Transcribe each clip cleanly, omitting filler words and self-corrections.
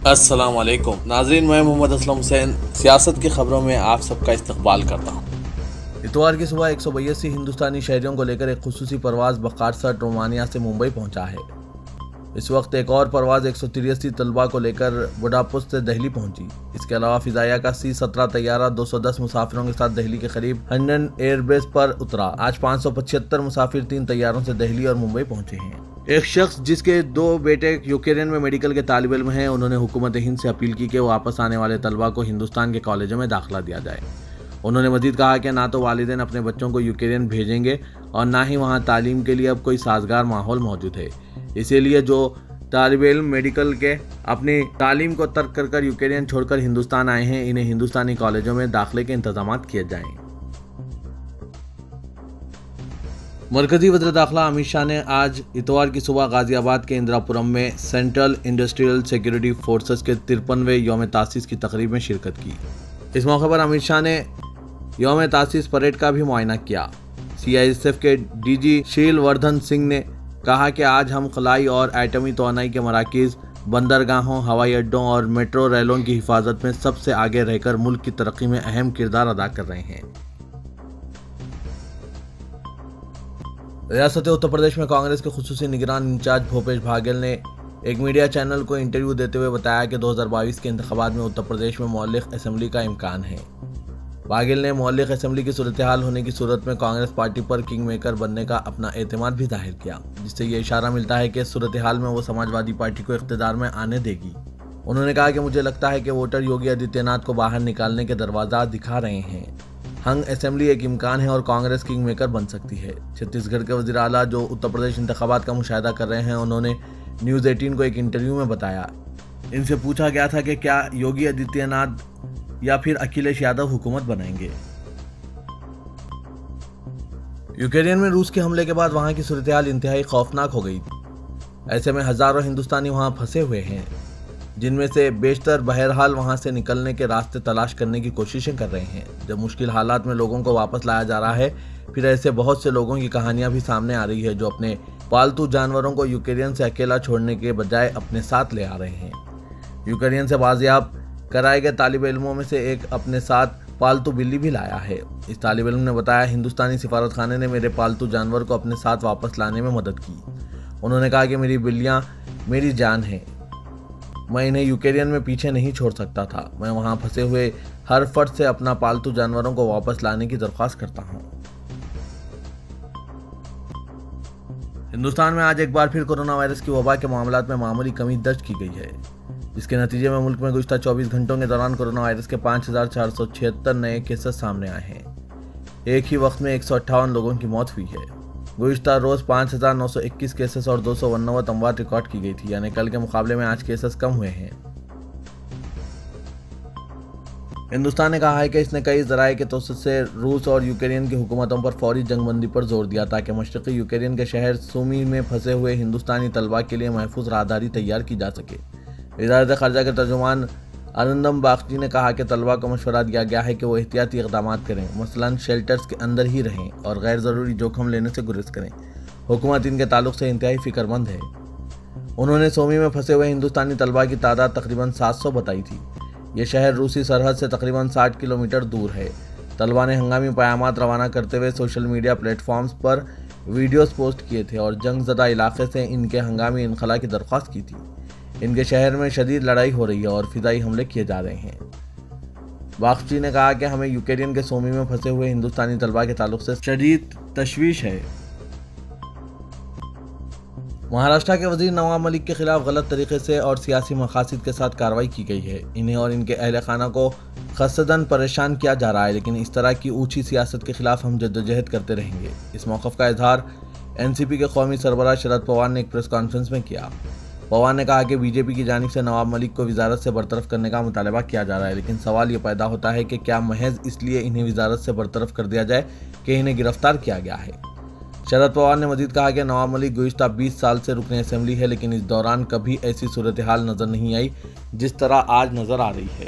السلام علیکم ناظرین، میں محمد اسلم حسین سیاست کی خبروں میں آپ سب کا استقبال کرتا ہوں۔ اتوار کی صبح 182 ہندوستانی شہریوں کو لے کر ایک خصوصی پرواز بخارسٹ رومانیہ سے ممبئی پہنچا ہے۔ اس وقت ایک اور پرواز 183 طلباء کو لے کر بڈاپسٹ سے دہلی پہنچی۔ اس کے علاوہ فضائیہ کا C-17 طیارہ 210 مسافروں کے ساتھ دہلی کے قریب ہنڈن ایئر بیس پر اترا۔ آج 575 مسافر 3 طیاروں سے دہلی اور ممبئی پہنچے ہیں۔ ایک شخص جس کے 2 بیٹے یوکرین میں میڈیکل کے طالب علم ہیں، انہوں نے حکومت ہند سے اپیل کی کہ واپس آنے والے طلباء کو ہندوستان کے کالجوں میں داخلہ دیا جائے۔ انہوں نے مزید کہا کہ نہ تو والدین اپنے بچوں کو یوکرین بھیجیں گے اور نہ ہی وہاں تعلیم کے لیے اب کوئی سازگار ماحول موجود ہے۔ اسی لیے جو طالب علم میڈیکل کے اپنی تعلیم کو ترک کر یوکرین چھوڑ کر ہندوستان آئے ہیں، انہیں ہندوستانی کالجوں میں داخلے کے انتظامات کیے جائیں۔ مرکزی وزیر داخلہ امت شاہ نے آج اتوار کی صبح غازی آباد کے اندرا پورم میں سینٹرل انڈسٹریل سیکیورٹی فورسز کے 53ویں یوم تاسیس کی تقریب میں شرکت کی۔ اس موقع پر امت شاہ نے یوم تاسیس پریڈ کا بھی معائنہ کیا۔ CISF کے DG شیل وردھن سنگھ نے کہا کہ آج ہم خلائی اور ایٹمی توانائی کے مراکز، بندرگاہوں، ہوائی اڈوں اور میٹرو ریلوں کی حفاظت میں سب سے آگے رہ کر ملک کی ترقی میں اہم کردار ادا کر رہے ہیں۔ ریاست اتر پردیش میں کانگریس کے خصوصی نگران انچارج بھوپیش باگل نے ایک میڈیا چینل کو انٹرویو دیتے ہوئے بتایا کہ 2022 کے انتخابات میں اتر پردیش میں معلق اسمبلی کا امکان ہے۔ باگل نے معلق اسمبلی کی صورتحال ہونے کی صورت میں کانگریس پارٹی پر کنگ میکر بننے کا اپنا اعتماد بھی ظاہر کیا، جس سے یہ اشارہ ملتا ہے کہ اس صورتحال میں وہ سماجوادی پارٹی کو اقتدار میں آنے دے گی۔ انہوں نے کہا کہ مجھے لگتا ہے کہ ووٹر یوگی آدتیہ ناتھ کو باہر نکالنے کے دروازہ دکھا رہے ہیں۔ ہنگ اسمبلی ایک امکان ہے اور کانگریس کنگ میکر بن سکتی ہے۔ چھتیس گڑھ کے وزیر اعلیٰ جو اتر پردیش انتخابات کا مشاہدہ کر رہے ہیں، انہوں نے نیوز 18 کو ایک انٹرویو میں بتایا۔ ان سے پوچھا گیا تھا کہ کیا یوگی آدتیہ ناتھ یا پھر اکھلیش یادو حکومت بنائیں گے۔ یوکرین میں روس کے حملے کے بعد وہاں کی صورتحال انتہائی خوفناک ہو گئی۔ ایسے میں ہزاروں ہندوستانی وہاں پھنسے ہوئے ہیں، جن میں سے بیشتر بہرحال وہاں سے نکلنے کے راستے تلاش کرنے کی کوششیں کر رہے ہیں۔ جب مشکل حالات میں لوگوں کو واپس لایا جا رہا ہے، پھر ایسے بہت سے لوگوں کی کہانیاں بھی سامنے آ رہی ہے جو اپنے پالتو جانوروں کو یوکرین سے اکیلا چھوڑنے کے بجائے اپنے ساتھ لے آ رہے ہیں۔ یوکرین سے بازیاب کرائے گئے طالب علموں میں سے ایک اپنے ساتھ پالتو بلی بھی لایا ہے۔ اس طالب علم نے بتایا، ہندوستانی سفارت خانے نے میرے پالتو جانور کو اپنے ساتھ واپس لانے میں مدد کی۔ انہوں نے کہا کہ میری بلیاں میری جان ہیں، میں انہیں یوکرین میں پیچھے نہیں چھوڑ سکتا تھا۔ میں وہاں پھنسے ہوئے ہر فرد سے اپنا پالتو جانوروں کو واپس لانے کی درخواست کرتا ہوں۔ ہندوستان میں آج ایک بار پھر کورونا وائرس کی وبا کے معاملات میں معمولی کمی درج کی گئی ہے، جس کے نتیجے میں ملک میں گزشتہ 24 گھنٹوں کے دوران کورونا وائرس کے 5476 نئے کیسز سامنے آئے ہیں۔ ایک ہی وقت میں 158 لوگوں کی موت ہوئی ہے۔ گزشتہ روز 5921 کیسز اور 289 اموات ریکارڈ کی گئی تھی، یعنی کل کے مقابلے میں آج کیسز کم ہوئے ہیں۔ ہندوستان نے کہا ہے کہ اس نے کئی ذرائع کے توسط سے روس اور یوکرین کی حکومتوں پر فوری جنگ بندی پر زور دیا تاکہ مشرقی یوکرین کے شہر سومی میں پھنسے ہوئے ہندوستانی طلباء کے لیے محفوظ راہداری تیار کی جا سکے۔ وزارت خارجہ کے ترجمان آنندم باگچی نے کہا کہ طلباء کو مشورہ دیا گیا ہے کہ وہ احتیاطی اقدامات کریں، مثلاً شیلٹرز کے اندر ہی رہیں اور غیر ضروری جوخم لینے سے گریز کریں۔ حکومت ان کے تعلق سے انتہائی فکر مند ہے۔ انہوں نے سومی میں پھنسے ہوئے ہندوستانی طلباء کی تعداد تقریباً 700 بتائی تھی۔ یہ شہر روسی سرحد سے تقریباً 60 کلومیٹر دور ہے۔ طلباء نے ہنگامی پیامات روانہ کرتے ہوئے سوشل میڈیا پلیٹ فارمز پر ویڈیوز پوسٹ کیے تھے اور جنگ زدہ علاقے سے ان کے ہنگامی انخلاء کی درخواست کی تھی۔ ان کے شہر میں شدید لڑائی ہو رہی ہے اور فضائی حملے کیے جا رہے ہیں۔ باگچی نے کہا کہ ہمیں یوکرین کے سومی میں پھنسے ہوئے ہندوستانی طلباء کے تعلق سے شدید تشویش ہے۔ مہاراشٹر کے وزیر نواب ملک کے خلاف غلط طریقے سے اور سیاسی مقاصد کے ساتھ کارروائی کی گئی ہے۔ انہیں اور ان کے اہل خانہ کو قصداً پریشان کیا جا رہا ہے، لیکن اس طرح کی اونچی سیاست کے خلاف ہم جدوجہد کرتے رہیں گے۔ اس موقف کا اظہار NCP کے قومی سربراہ شرد پوار نے ایک پریس کانفرنس میں کیا۔ پوار نے کہا کہ BJP کی جانب سے نواب ملک کو وزارت سے برطرف کرنے کا مطالبہ کیا جا رہا ہے، لیکن سوال یہ پیدا ہوتا ہے کہ کیا محض اس لیے انہیں وزارت سے برطرف کر دیا جائے کہ انہیں گرفتار کیا گیا ہے۔ شرد پوار نے مزید کہا کہ نواب ملک گزشتہ 20 سال سے رکن اسمبلی ہے، لیکن اس دوران کبھی ایسی صورتحال نظر نہیں آئی جس طرح آج نظر آ رہی ہے۔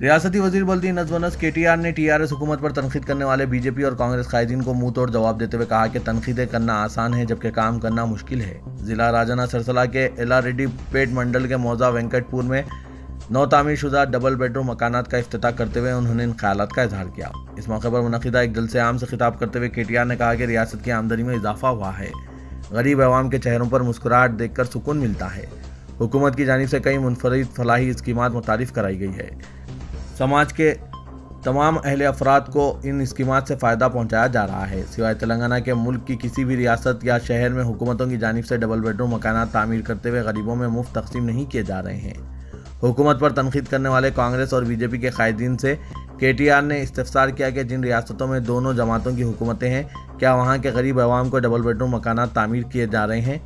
ریاستی وزیر بلدی نظم و نسق KTR نے TRS حکومت پر تنقید کرنے والے BJP اور کانگریس قائدین کو منہ توڑ جواب دیتے ہوئے کہا کہ تنقیدیں کرنا آسان ہے جبکہ کام کرنا مشکل ہے۔ ضلع راجانہ سرسلہ کے ایلا ریڈی پیٹ منڈل کے موضع وینکٹ پور میں نو تعمیر شدہ ڈبل بیڈ روم مکانات کا افتتاح کرتے ہوئے انہوں نے ان خیالات کا اظہار کیا۔ اس موقع پر منعقدہ ایک جلسے عام سے خطاب کرتے ہوئے KTR نے کہا کہ ریاست کی آمدنی میں اضافہ ہوا ہے، غریب عوام کے چہروں پر مسکراہٹ دیکھ کر سکون ملتا ہے۔ حکومت کی جانب سے کئی منفرد فلاحی اسکیمات متعارف کرائی گئی ہے۔ سماج کے تمام اہل افراد کو ان اسکیمات سے فائدہ پہنچایا جا رہا ہے۔ سوائے تلنگانہ کے ملک کی کسی بھی ریاست یا شہر میں حکومتوں کی جانب سے ڈبل بیڈ روم مکانات تعمیر کرتے ہوئے غریبوں میں مفت تقسیم نہیں کیے جا رہے ہیں۔ حکومت پر تنقید کرنے والے کانگریس اور BJP کے قائدین سے KTR نے استفسار کیا کہ جن ریاستوں میں دونوں جماعتوں کی حکومتیں ہیں، کیا وہاں کے غریب عوام کو ڈبل بیڈ روم مکانات تعمیر کیے جا رہے ہیں؟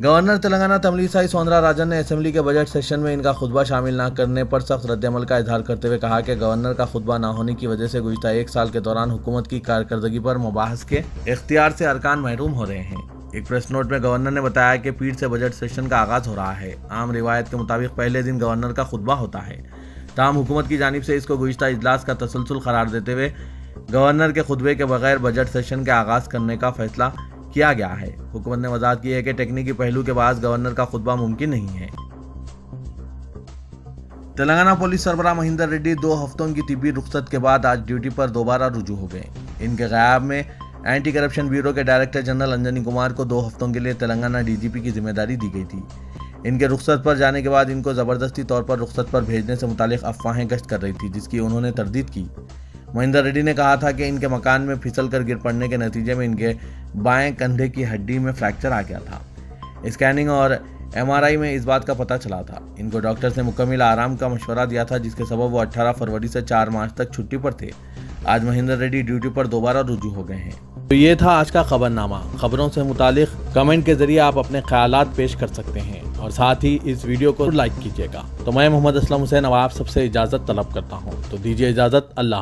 گورنر تلنگانہ تملیسائی سوندرا راجن نے اسمبلی کے بجٹ سیشن میں ان کا خطبہ شامل نہ کرنے پر سخت رد عمل کا اظہار کرتے ہوئے کہا کہ گورنر کا خطبہ نہ ہونے کی وجہ سے گزشتہ ایک سال کے دوران حکومت کی کارکردگی پر مباحث کے اختیار سے ارکان محروم ہو رہے ہیں۔ ایک پریس نوٹ میں گورنر نے بتایا کہ پیر سے بجٹ سیشن کا آغاز ہو رہا ہے۔ عام روایت کے مطابق پہلے دن گورنر کا خطبہ ہوتا ہے، تاہم حکومت کی جانب سے اس کو گزشتہ اجلاس کا تسلسل قرار دیتے ہوئے گورنر کے خطبے کے بغیر بجٹ سیشن کے آغاز کرنے کا فیصلہ کیا گیا ہے۔ حکومت نے وضاحت کی ہے کہ ٹیکنیکی پہلو کے باعث گورنر کا خطبہ ممکن نہیں ہے۔ تلنگانہ پولیس سربراہ مہندر ریڈی 2 ہفتوں کی طبی رخصت کے بعد آج ڈیوٹی پر دوبارہ رجوع ہو گئے۔ ان کے غیاب میں اینٹی کرپشن بیورو کے ڈائریکٹر جنرل انجنی کمار کو 2 ہفتوں کے لیے تلنگانہ DGP کی ذمہ داری دی گئی تھی۔ ان کے رخصت پر جانے کے بعد ان کو زبردستی طور پر رخصت پر بھیجنے سے متعلق افواہیں گشت کر رہی تھی، جس کی انہوں نے تردید کی۔ مہندر ریڈی نے کہا تھا کہ ان کے مکان میں پھسل کر گر پڑنے کے نتیجے میں ان کے بائیں کندھے کی ہڈی میں فریکچر آ گیا تھا۔ اسکیننگ اور MRI میں اس بات کا پتہ چلا تھا۔ ان کو ڈاکٹرز نے مکمل آرام کا مشورہ دیا تھا، جس کے سبب وہ 18 فروری سے 4 مارچ تک چھٹی پر تھے۔ آج مہندر ریڈی ڈیوٹی پر دوبارہ رجوع ہو گئے ہیں۔ تو یہ تھا آج کا خبرنامہ۔ خبروں سے متعلق کمنٹ کے ذریعے آپ اپنے خیالات پیش کر سکتے ہیں اور ساتھ ہی اس ویڈیو کو لائک کیجیے گا۔ تو میں محمد اسلم حسین اب آپ سب سے اجازت طلب کرتا ہوں، تو دیجیے اجازت۔ اللہ